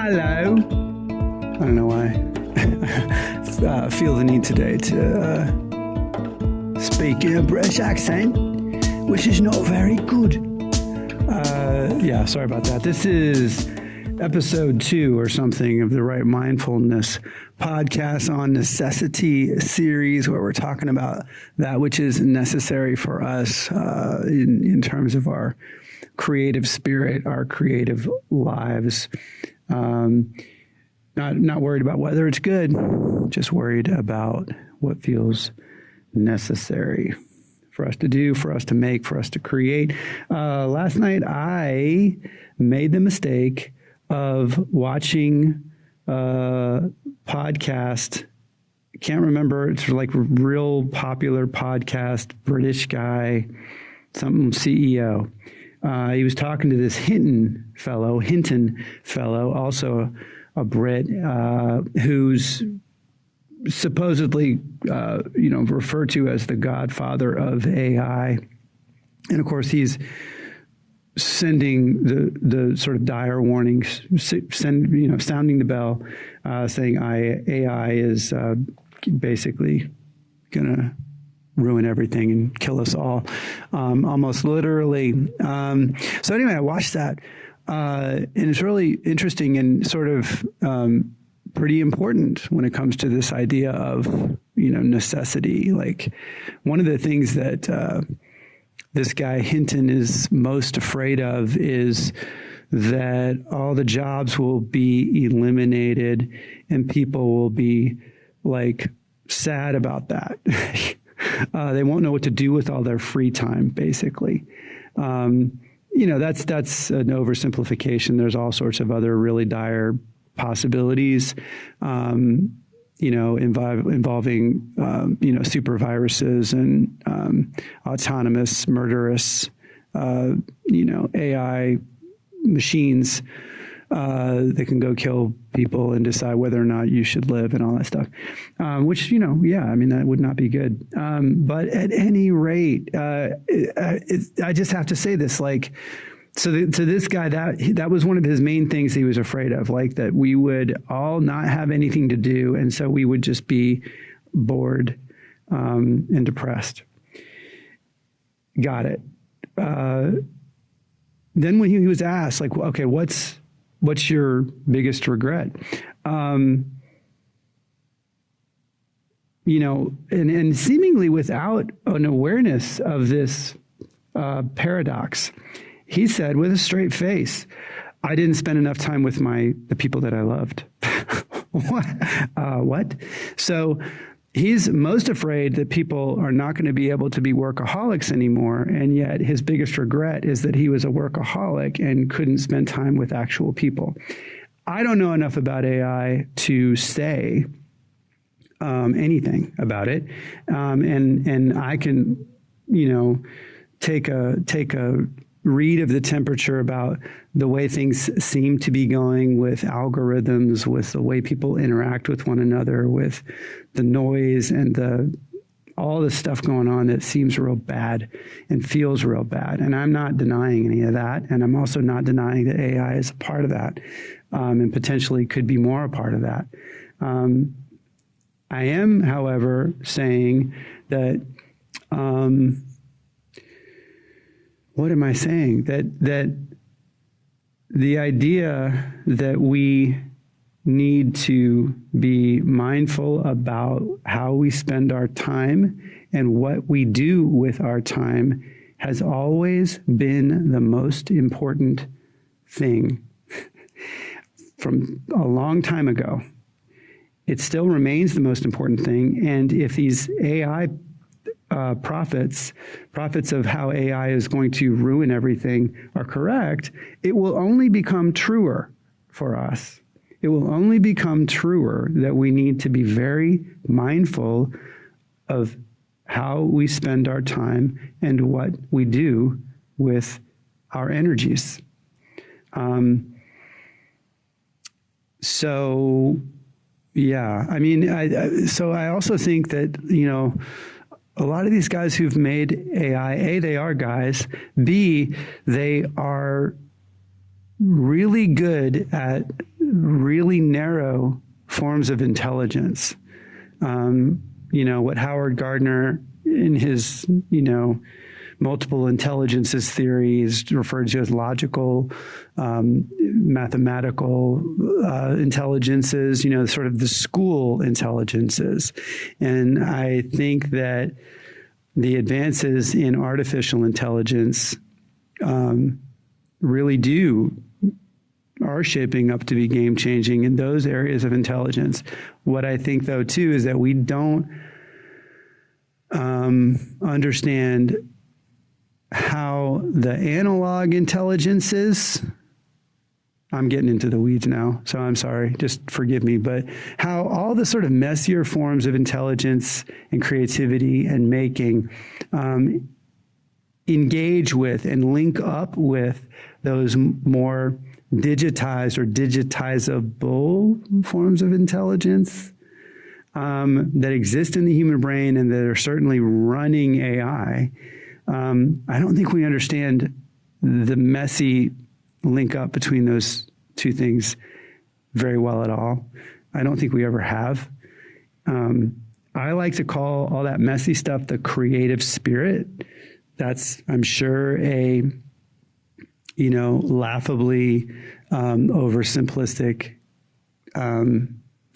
Hello. I don't know why. Feel the need today to speak in a British accent, which is not very good. Yeah, sorry about that. This is episode 2 or something of the Right Mindfulness podcast on necessity series, where we're talking about that which is necessary for us in terms of our creative spirit, our creative lives. Not worried about whether it's good, just worried about what feels necessary for us to do, for us to make, for us to create. Last night, I made the mistake of watching a podcast. Can't remember. It's like a real popular podcast, British guy, something CEO. He was talking to this Hinton fellow, also a Brit, who's supposedly, referred to as the godfather of AI. And of course, he's sending the sort of dire warnings, sounding the bell, saying AI is basically going to ruin everything and kill us all, almost literally. So anyway, I watched that, and it's really interesting and sort of pretty important when it comes to this idea of, necessity. Like, one of the things that this guy Hinton is most afraid of is that all the jobs will be eliminated and people will be like sad about that. They won't know what to do with all their free time, basically. That's an oversimplification. There's all sorts of other really dire possibilities, involving, super viruses and autonomous, murderous, AI machines that can go kill people and decide whether or not you should live and all that stuff, which, that would not be good. But at any rate, I just have to say this, so this guy, that was one of his main things he was afraid of, like that we would all not have anything to do. And so we would just be bored and depressed. Got it. Then when he was asked, like, okay, what's your biggest regret? And seemingly without an awareness of this paradox, he said with a straight face, I didn't spend enough time with the people that I loved. What? So he's most afraid that people are not going to be able to be workaholics anymore. And yet his biggest regret is that he was a workaholic and couldn't spend time with actual people. I don't know enough about AI to say anything about it. And I can, take a read of the temperature about the way things seem to be going with algorithms, with the way people interact with one another, with the noise and all the stuff going on that seems real bad and feels real bad. And I'm not denying any of that. And I'm also not denying that AI is a part of that, and potentially could be more a part of that. I am, however, saying that, what am I saying? That the idea that we need to be mindful about how we spend our time and what we do with our time has always been the most important thing from a long time ago. It still remains the most important thing. And if these AI prophets of how AI is going to ruin everything are correct, it will only become truer for us. It will only become truer that we need to be very mindful of how we spend our time and what we do with our energies. So I also think that, a lot of these guys who've made AI, A, they are guys, B, they are really good at really narrow forms of intelligence. What Howard Gardner in his, multiple intelligences theories referred to as logical, mathematical intelligences, sort of the school intelligences. And I think that the advances in artificial intelligence really are shaping up to be game-changing in those areas of intelligence. What I think, though, too, is that we don't understand how the analog intelligences, I'm getting into the weeds now, so I'm sorry, just forgive me, but how all the sort of messier forms of intelligence and creativity and making engage with and link up with those more digitized or digitizable forms of intelligence that exist in the human brain and that are certainly running AI. I don't think we understand the messy link up between those two things very well at all. I don't think we ever have. I like to call all that messy stuff the creative spirit. That's, I'm sure, a laughably oversimplistic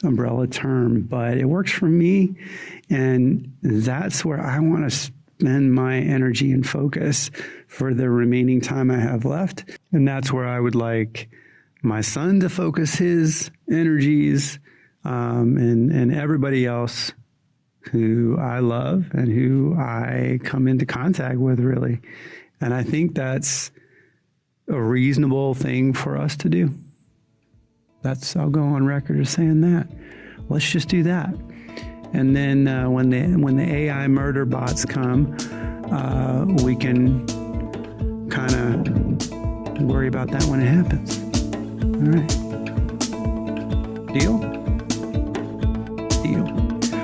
umbrella term, but it works for me, and that's where I want to spend my energy and focus for the remaining time I have left. And that's where I would like my son to focus his energies, and everybody else who I love and who I come into contact with, really. And I think that's a reasonable thing for us to do. I'll go on record as saying that. Let's just do that. And then when the AI murder bots come, we can kind of worry about that when it happens. All right. Deal? Deal.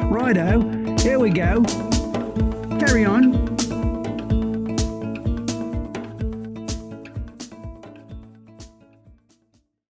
Righto. Here we go. Carry on.